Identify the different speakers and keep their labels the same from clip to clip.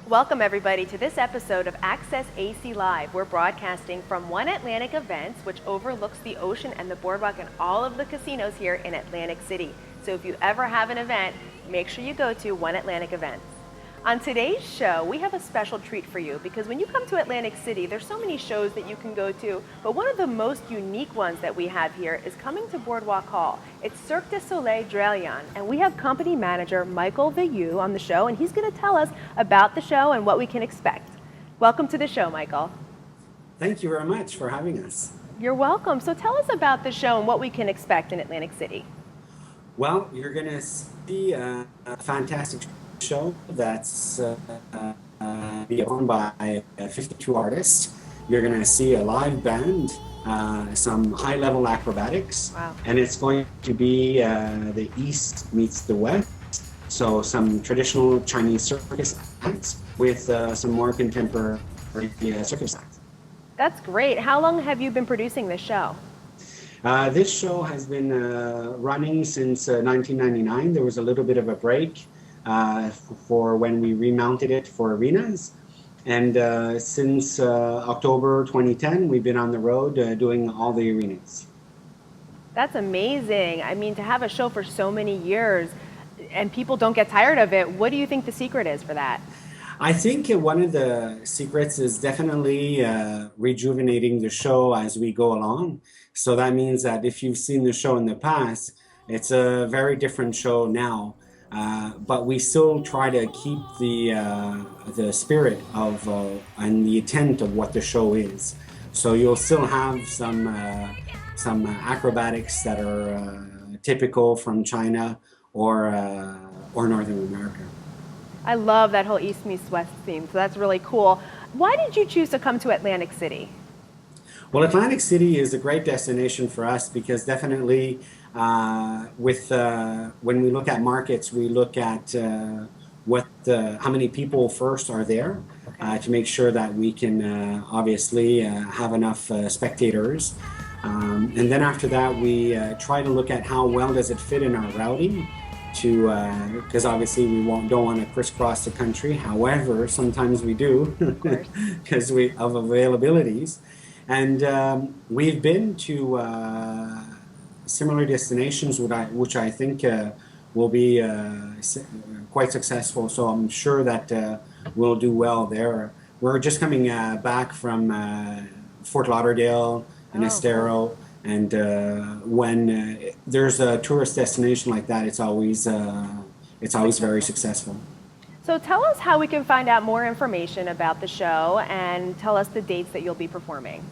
Speaker 1: Welcome everybody to this episode of Access AC Live. We're broadcasting from One Atlantic Events, which overlooks the ocean and the boardwalk and all of the casinos here in Atlantic City. So if you ever have an event, make sure you go to One Atlantic Events. On today's show, we have a special treat for you because when you come to Atlantic City, there's so many shows that you can go to, but one of the most unique ones that we have here is coming to Boardwalk Hall. It's Cirque du Soleil Dralion, and we have company manager Michael Veilleux on the show, and he's going to tell us about the show and what we can expect. Welcome to the show, Michael.
Speaker 2: Thank you very much for having us.
Speaker 1: You're welcome. So tell us about the show and what we can expect in Atlantic City.
Speaker 2: Well, you're going to see a fantastic show that's be owned by 52 artists. You're going to see a live band, some high-level acrobatics,
Speaker 1: wow.
Speaker 2: And it's going to be the East meets the West. So some traditional Chinese circus acts with some more contemporary circus acts.
Speaker 1: That's great. How long have you been producing this show?
Speaker 2: This show has been running since 1999. There was a little bit of a break for when we remounted it for arenas. And since October 2010, we've been on the road doing all the arenas.
Speaker 1: That's amazing. I mean, to have a show for so many years and people don't get tired of it, what do you think the secret is for that?
Speaker 2: I think one of the secrets is definitely rejuvenating the show as we go along. So that means that if you've seen the show in the past, it's a very different show now. But we still try to keep the spirit of and the intent of what the show is. So you'll still have some acrobatics that are typical from China or Northern America.
Speaker 1: I love that whole East meets West theme, so that's really cool. Why did you choose to come to Atlantic City?
Speaker 2: Well, Atlantic City is a great destination for us because definitely when we look at markets, we look at how many people first are there to make sure that we can obviously have enough spectators. And then after that, we try to look at how well does it fit in our routing because obviously we don't want to crisscross the country. However, sometimes we do because of availabilities. And we've been to similar destinations, which I think will be quite successful. So I'm sure that we'll do well there. We're just coming back from Fort Lauderdale and Estero. And when there's a tourist destination like that, it's always very successful.
Speaker 1: So tell us how we can find out more information about the show and tell us the dates that you'll be performing.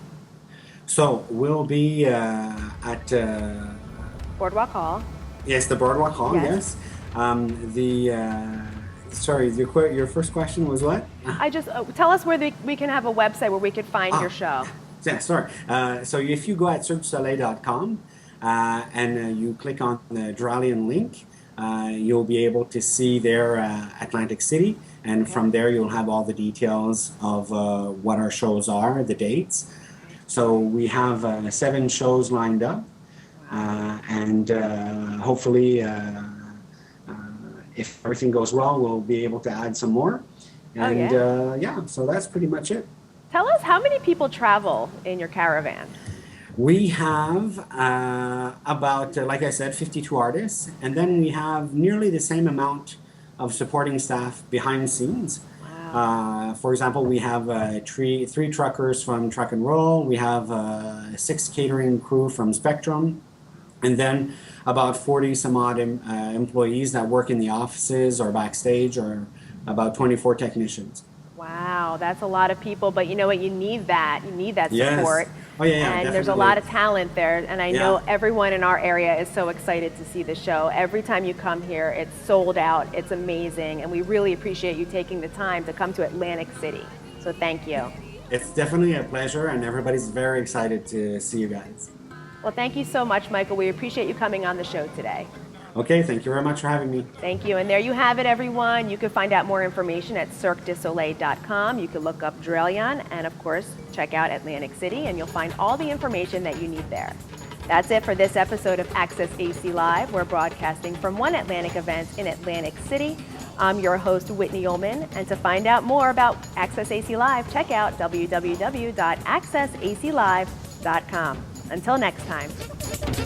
Speaker 2: So we'll be at
Speaker 1: Boardwalk Hall.
Speaker 2: Yes, the Boardwalk Hall. Yes. Sorry, your first question was what?
Speaker 1: I just tell us where we can have a website where we could find your show.
Speaker 2: Yeah, sorry. So if you go at cirquedusoleil.com and you click on the Dralion link, you'll be able to see there Atlantic City, and from there you'll have all the details of what our shows are, the dates. So we have 7 shows lined up, and hopefully, if everything goes well, we'll be able to add some more. And so that's pretty much it.
Speaker 1: Tell us how many people travel in your caravan?
Speaker 2: We have about, like I said, 52 artists, and then we have nearly the same amount of supporting staff behind the scenes. Wow. For example, we have 3 truckers from Truck and Roll, we have 6 catering crew from Spectrum, and then about 40 some odd employees that work in the offices or backstage, or about 24 technicians.
Speaker 1: Wow, that's a lot of people, but you know what? You need that support.
Speaker 2: Yes. Oh, yeah,
Speaker 1: and
Speaker 2: definitely.
Speaker 1: There's a lot of talent there, and I know everyone in our area is so excited to see the show. Every time you come here, it's sold out, it's amazing, and we really appreciate you taking the time to come to Atlantic City. So thank you.
Speaker 2: It's definitely a pleasure, and everybody's very excited to see you guys.
Speaker 1: Well, thank you so much, Michael. We appreciate you coming on the show today.
Speaker 2: Okay, thank you very much for having me.
Speaker 1: Thank you. And there you have it, everyone. You can find out more information at cirquedusoleil.com. You can look up Dralion and, of course, check out Atlantic City, and you'll find all the information that you need there. That's it for this episode of Access AC Live. We're broadcasting from One Atlantic Events in Atlantic City. I'm your host, Whitney Ullman, and to find out more about Access AC Live, check out www.accessaclive.com. Until next time.